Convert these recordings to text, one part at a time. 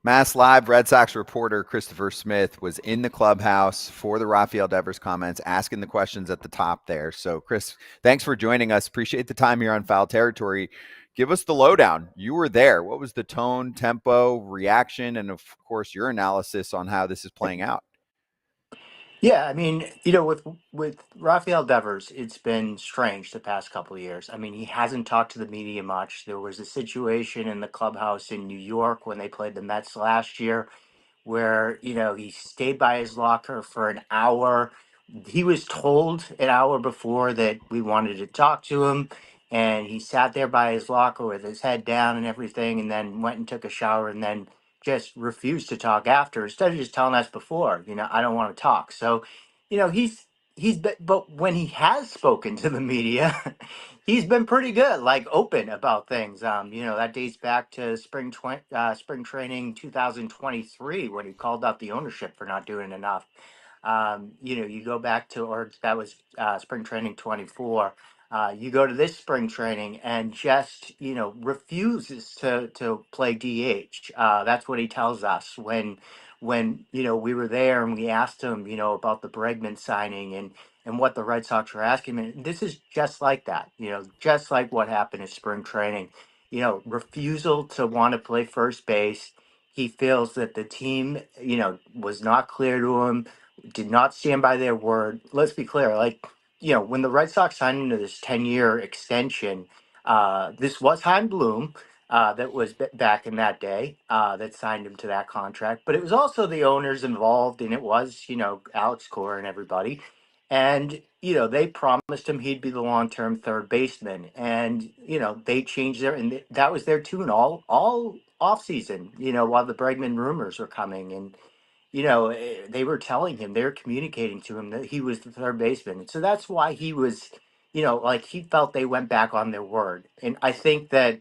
Mass Live Red Sox reporter Christopher Smith was in the clubhouse for the Rafael Devers comments, asking the questions at the top there. So, Chris, thanks for joining us. Appreciate the time here on Foul Territory. Give us the lowdown. You were there. What was the tone, tempo, reaction, and of course, your analysis on how this is playing out? Yeah, I mean, with Rafael Devers, it's been strange the past couple of years. I mean, he hasn't talked to the media much. There was a situation in the clubhouse in New York when they played the Mets last year where he stayed by his locker for an hour. He was told an hour before that we wanted to talk to him, and he sat there by his locker with his head down and everything, and then went and took a shower, and then just refused to talk after, instead of just telling us before, I don't want to talk. So, he's been, but when he has spoken to the media, he's been pretty good, like open about things. That dates back to spring training 2023 when he called out the ownership for not doing enough. You go back to, or that was spring training 24. You go to this spring training and just refuses to play DH. That's what he tells us when we were there and we asked him about the Bregman signing and what the Red Sox were asking him. And this is just like that, just like what happened in spring training. Refusal to want to play first base. He feels that the team, was not clear to him, did not stand by their word. Let's be clear, like, when the Red Sox signed into this 10-year extension, this was Hein Bloom, that was back in that day, that signed him to that contract. But it was also the owners involved, and it was, Alex Cora and everybody. And, they promised him he'd be the long-term third baseman. And, they changed that was their tune all off season, while the Bregman rumors were coming. And, they were telling him, they were communicating to him that he was the third baseman. And so that's why he was, like he felt they went back on their word. And I think that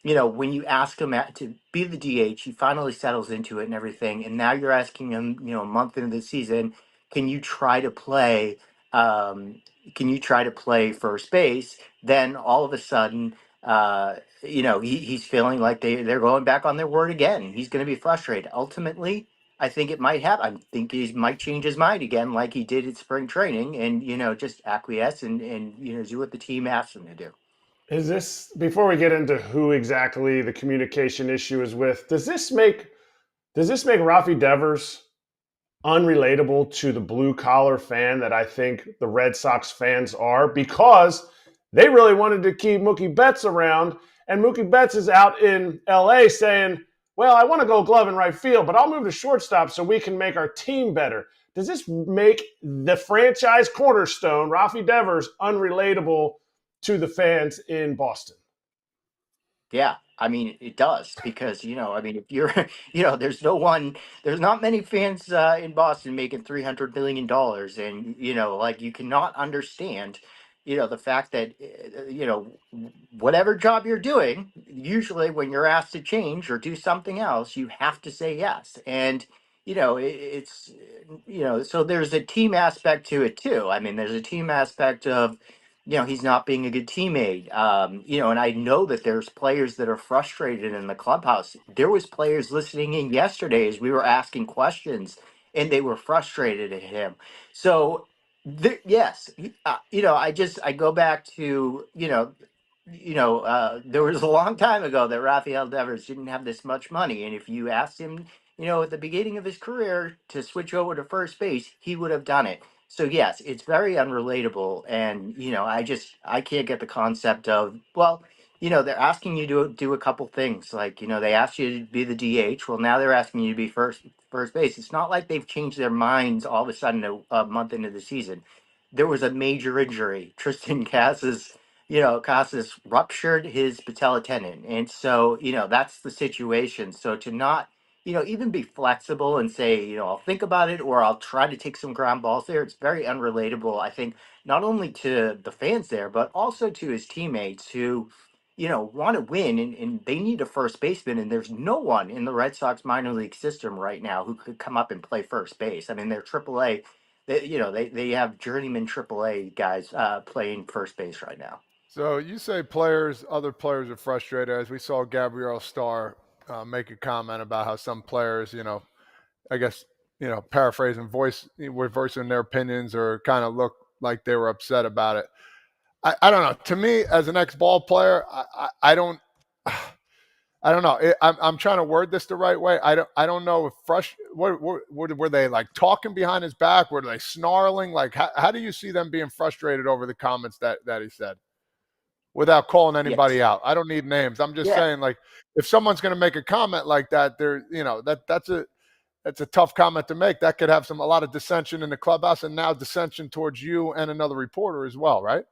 when you ask him to be the DH, he finally settles into it and everything. And now you're asking him, a month into the season, can you try to play? Um, can you try to play first base? Then all of a sudden, he's feeling like they're going back on their word again. He's going to be frustrated. Ultimately, I think it might happen. I think he might change his mind again, like he did at spring training, and just acquiesce and do what the team asks him to do. Is this, before we get into who exactly the communication issue is with, does this make Rafi Devers unrelatable to the blue collar fan that I think the Red Sox fans are, because they really wanted to keep Mookie Betts around, and Mookie Betts is out in LA saying, well, I want to go glove in right field, but I'll move to shortstop so we can make our team better. Does this make the franchise cornerstone, Rafi Devers, unrelatable to the fans in Boston? Yeah, I mean it does because I mean if you're there's not many fans in Boston making $300 million, and like you cannot understand the fact that whatever job you're doing, usually when you're asked to change or do something else, you have to say yes. And it's so there's a team aspect to it too. I mean, there's a team aspect of he's not being a good teammate. And I know that there's players that are frustrated in the clubhouse. There was players listening in yesterday as we were asking questions, and they were frustrated at him. So, yes, I go back to there was a long time ago that Rafael Devers didn't have this much money, and if you asked him, at the beginning of his career to switch over to first base, he would have done it. So yes, it's very unrelatable, and I can't get the concept of, well, they're asking you to do a couple things, like they asked you to be the DH. Well, now they're asking you to be first base. It's not like they've changed their minds all of a sudden a month into the season. There was a major injury. Tristan Casas ruptured his patella tendon, and so that's the situation. So to not even be flexible and say, I'll think about it or I'll try to take some ground balls there. It's very unrelatable, I think, not only to the fans there, but also to his teammates who, want to win and they need a first baseman. And there's no one in the Red Sox minor league system right now who could come up and play first base. I mean, they're AAA. They have journeyman AAA guys playing first base right now. So you say other players are frustrated, as we saw Gabrielle Starr make a comment about how some players, I guess, paraphrasing, were voicing their opinions or kind of look like they were upset about it. I don't know. To me, as an ex-ball player, I don't. I don't know. I'm trying to word this the right way. I don't know if were they like talking behind his back? Were they snarling? Like how do you see them being frustrated over the comments that he said without calling Yes. anybody out? I don't need names. I'm just Yeah. saying, like, if someone's going to make a comment like that, that's a tough comment to make. That could have a lot of dissension in the clubhouse, and now dissension towards you and another reporter as well, right?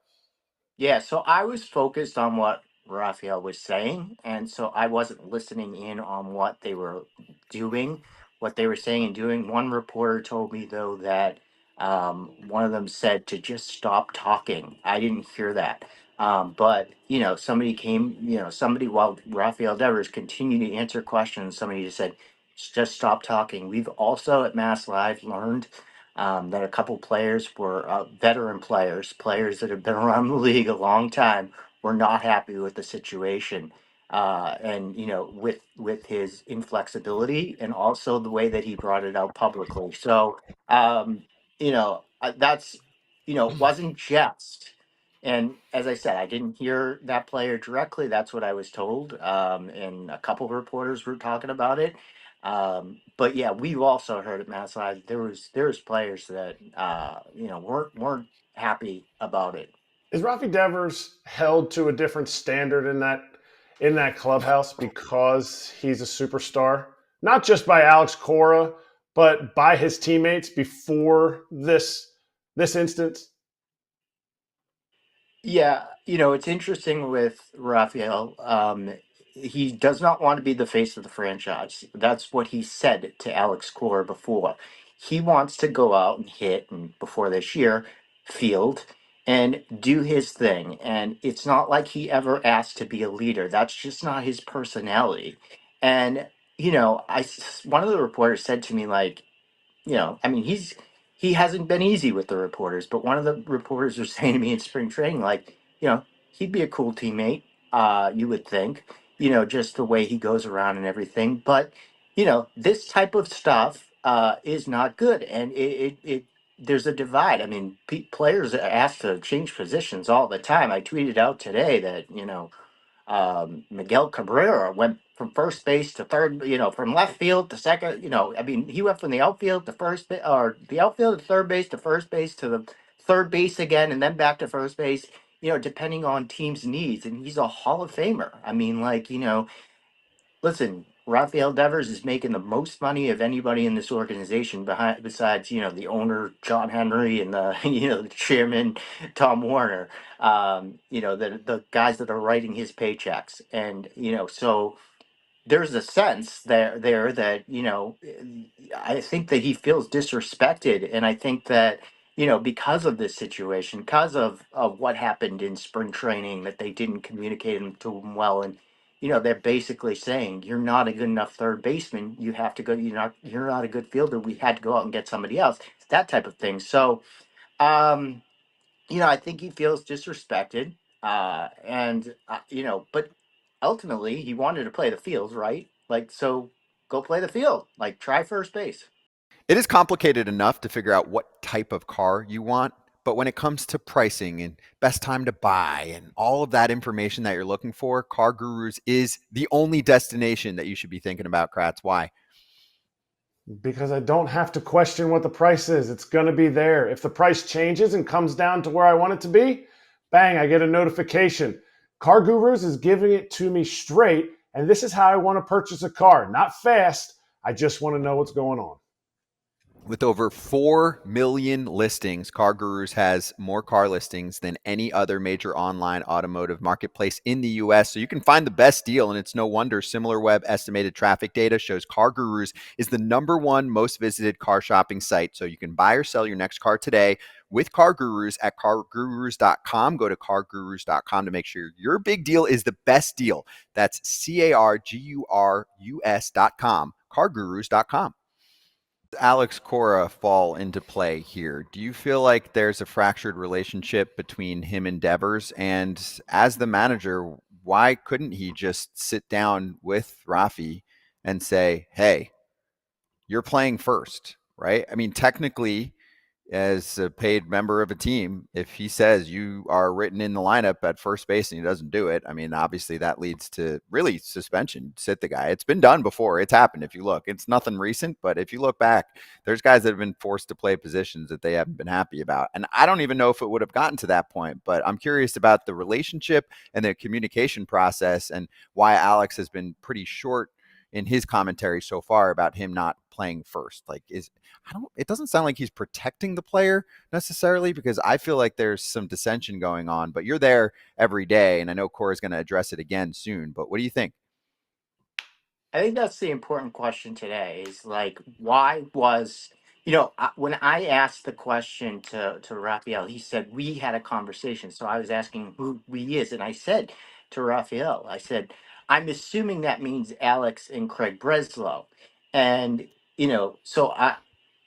Yeah, so I was focused on what Raphael was saying, and so I wasn't listening in on what they were doing, what they were saying and doing. One reporter told me though that one of them said to just stop talking. I didn't hear that. But somebody came, somebody while Raphael Devers continued to answer questions, somebody just said, just stop talking. We've also at Mass Live learned that a couple players were veteran players, players that have been around the league a long time, were not happy with the situation, and with his inflexibility and also the way that he brought it out publicly. So that's it wasn't just. And as I said, I didn't hear that player directly. That's what I was told, and a couple reporters were talking about it. But yeah, we've also heard at Mass Live there was players that weren't happy about it. Is Rafi Devers held to a different standard in that clubhouse because he's a superstar? Not just by Alex Cora, but by his teammates before this instance? Yeah, it's interesting with Raphael. He does not want to be the face of the franchise. That's what he said to Alex Cora before. He wants to go out and hit, and before this year, field and do his thing. And it's not like he ever asked to be a leader. That's just not his personality. And one of the reporters said to me like, I mean, he hasn't been easy with the reporters, but one of the reporters was saying to me in spring training, like, he'd be a cool teammate, you would think, just the way he goes around and everything. But, this type of stuff is not good. And there's a divide. I mean, players are asked to change positions all the time. I tweeted out today that, Miguel Cabrera went from first base to third, from left field to second. I mean, he went from the outfield to or the outfield to third base to first base to the third base again, and then back to first base. Depending on teams' needs, and he's a Hall of Famer. I mean, like, listen, Rafael Devers is making the most money of anybody in this organization behind besides, the owner John Henry and the the chairman Tom Warner. The guys that are writing his paychecks. And so there's a sense there that I think that he feels disrespected, and I think that because of this situation, because of what happened in spring training, that they didn't communicate to him well. And they're basically saying you're not a good enough third baseman, you have to go, you're not a good fielder, we had to go out and get somebody else, that type of thing. So um I think he feels disrespected. But ultimately he wanted to play the field, right? Like, so go play the field, like try first base. It is complicated enough to figure out what type of car you want, but when it comes to pricing and best time to buy and all of that information that you're looking for, Car Gurus is the only destination that you should be thinking about, Kratz. Why? Because I don't have to question what the price is. It's going to be there. If the price changes and comes down to where I want it to be, bang, I get a notification. Car Gurus is giving it to me straight, and this is how I want to purchase a car. Not fast. I just want to know what's going on. With over 4 million listings, Car Gurus has more car listings than any other major online automotive marketplace in the US. So you can find the best deal, and it's no wonder SimilarWeb estimated traffic data shows Car Gurus is the #1 most visited car shopping site. So you can buy or sell your next car today with Car Gurus at cargurus.com. Go to cargurus.com to make sure your big deal is the best deal. That's cargurus.com, cargurus.com. Alex Cora fall into play here? Do you feel like there's a fractured relationship between him and Devers? And as the manager, why couldn't he just sit down with Rafi and say, hey, you're playing first, right? I mean, technically, as a paid member of a team, if he says you are written in the lineup at first base and he doesn't do it, I mean, obviously that leads to really suspension. Sit the guy. It's been done before. It's happened. If you look, it's nothing recent, but if you look back, there's guys that have been forced to play positions that they haven't been happy about. And I don't even know if it would have gotten to that point, but I'm curious about the relationship and the communication process and why Alex has been pretty short in his commentary so far about him not playing first. Like, it doesn't sound like he's protecting the player necessarily, because I feel like there's some dissension going on, but you're there every day. And I know Cora is going to address it again soon, but what do you think? I think that's the important question today is like, why was, when I asked the question to Raphael, he said, we had a conversation. So I was asking who we is. And I said to Raphael, I said, I'm assuming that means Alex and Craig Breslow. And, so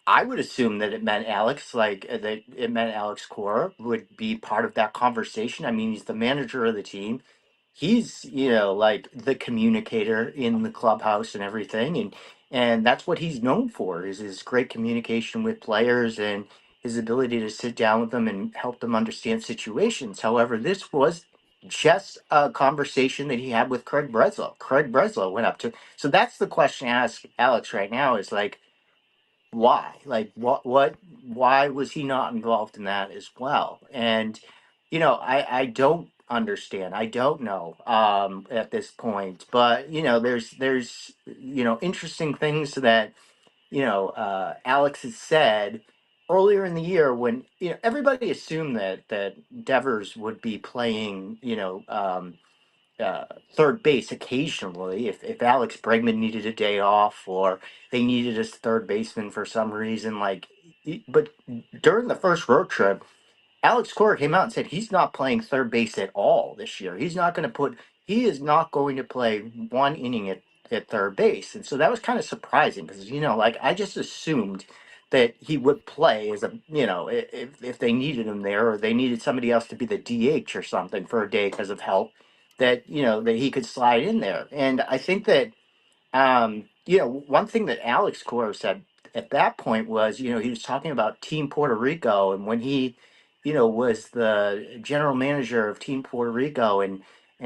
I would assume that it meant Alex, like that it meant Alex Cora would be part of that conversation. I mean, he's the manager of the team. He's, like the communicator in the clubhouse and everything, and that's what he's known for is his great communication with players and his ability to sit down with them and help them understand situations. However, this was just a conversation that he had with Craig Breslow. Craig Breslow went up to, so that's the question I ask Alex right now is like, why, like why was he not involved in that as well? And I don't understand, I don't know at this point, but there's interesting things that Alex has said earlier in the year when everybody assumed that Devers would be playing third base occasionally if Alex Bregman needed a day off or they needed a third baseman for some reason. Like, but during the first road trip, Alex Cora came out and said he's not playing third base at all this year. He is not going to play one inning at third base. And so that was kind of surprising because, like I just assumed that he would play as if they needed him there or they needed somebody else to be the DH or something for a day because of health, that, that he could slide in there. And I think that one thing that Alex Cora said at that point was, he was talking about Team Puerto Rico, and when he, was the general manager of Team Puerto Rico, and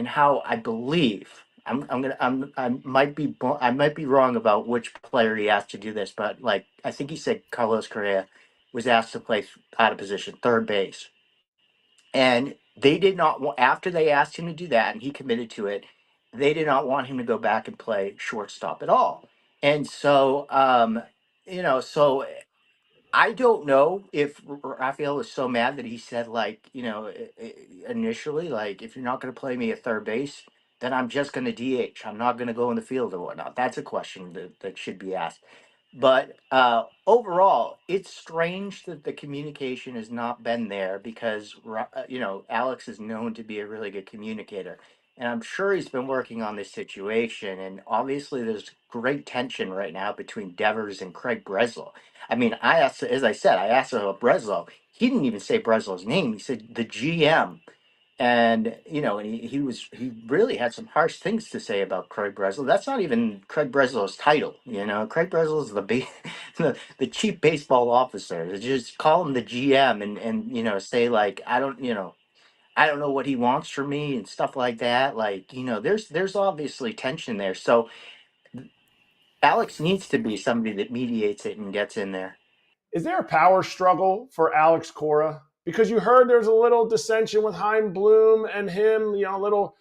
how I believe I might be wrong about which player he asked to do this, but like I think he said Carlos Correa was asked to play out of position, third base, and they did not want, after they asked him to do that and he committed to it, they did not want him to go back and play shortstop at all. And so, so I don't know if Rafael was so mad that he said, like, initially, like, if you're not going to play me at third base, then I'm just going to DH. I'm not going to go in the field or whatnot. That's a question that should be asked. But overall, it's strange that the communication has not been there because, Alex is known to be a really good communicator. And I'm sure he's been working on this situation. And obviously, there's great tension right now between Devers and Craig Breslow. I mean, as I said, I asked about Breslow. He didn't even say Breslow's name. He said the GM. And and he really had some harsh things to say about Craig Breslow. That's not even Craig Breslow's title. Craig Breslow is the chief baseball officer. To just call him the GM and say like I don't know what he wants from me and stuff like that. Like there's obviously tension there. So Alex needs to be somebody that mediates it and gets in there. Is there a power struggle for Alex Cora? Because you heard there's a little dissension with Heim Bloom and him, a little,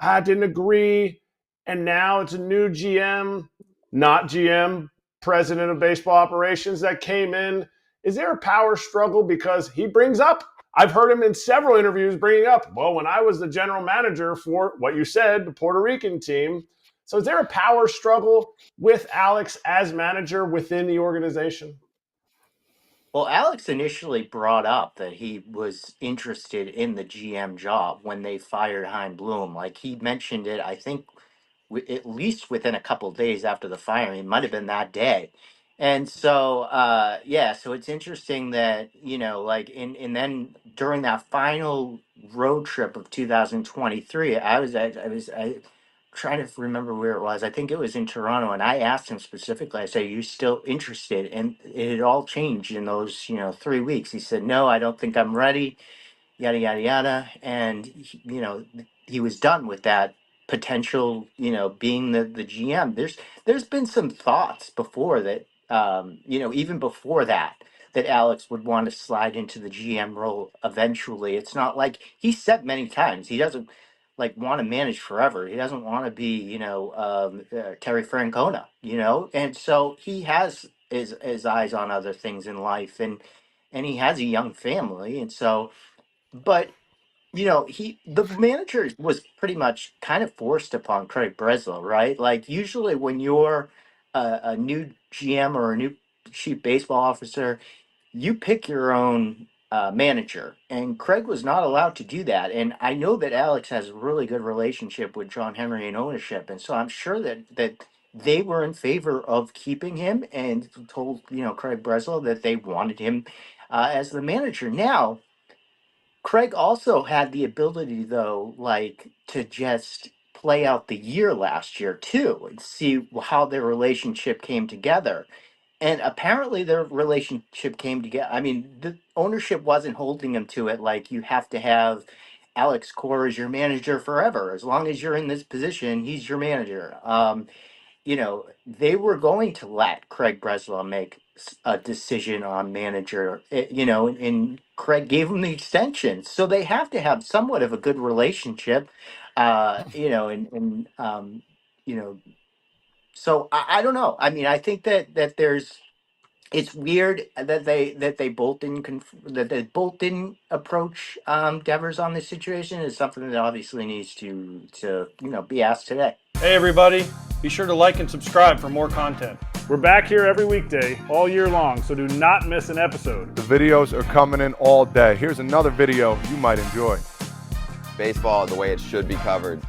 I didn't agree. And now it's a new GM, not GM, president of baseball operations that came in. Is there a power struggle? Because he brings up, I've heard him in several interviews bringing up, well, when I was the general manager for what you said, the Puerto Rican team. So is there a power struggle with Alex as manager within the organization? Well, Alex initially brought up that he was interested in the GM job when they fired Hein Bloom. Like he mentioned it, I think, at least within a couple of days after the firing. It might have been that day. And so, yeah, so it's interesting that, like, and then during that final road trip of 2023, I trying to remember where it was. I think it was in Toronto, and I asked him specifically, I said, "Are you still interested?" And it had all changed in those, 3 weeks. He said, "No, I don't think I'm ready." Yada yada yada, and he was done with that potential, being the GM. There's been some thoughts before that, even before that Alex would want to slide into the GM role eventually. It's not like he said many times he doesn't like want to manage forever. He doesn't want to be, Terry Francona, and so he has his eyes on other things in life, and he has a young family, and so, but the manager was pretty much kind of forced upon Craig Breslow, right? Like usually when you're a new GM or a new chief baseball officer, you pick your own manager, and Craig was not allowed to do that. And I know that Alex has a really good relationship with John Henry and ownership, and so I'm sure that they were in favor of keeping him and told Craig Breslow that they wanted him as the manager. Now Craig also had the ability, though, like to just play out the year last year too and see how their relationship came together. And apparently, their relationship came together. I mean, the ownership wasn't holding him to it like you have to have Alex Cora as your manager forever. As long as you're in this position, he's your manager. They were going to let Craig Breslow make a decision on manager, and Craig gave him the extension. So they have to have somewhat of a good relationship, you know, so I don't know. I mean, I think that it's weird that they both didn't that they both didn't approach Devers on this situation. Is something that obviously needs to be asked today. Hey everybody, be sure to like and subscribe for more content. We're back here every weekday, all year long, so do not miss an episode. The videos are coming in all day. Here's another video you might enjoy. Baseball the way it should be covered.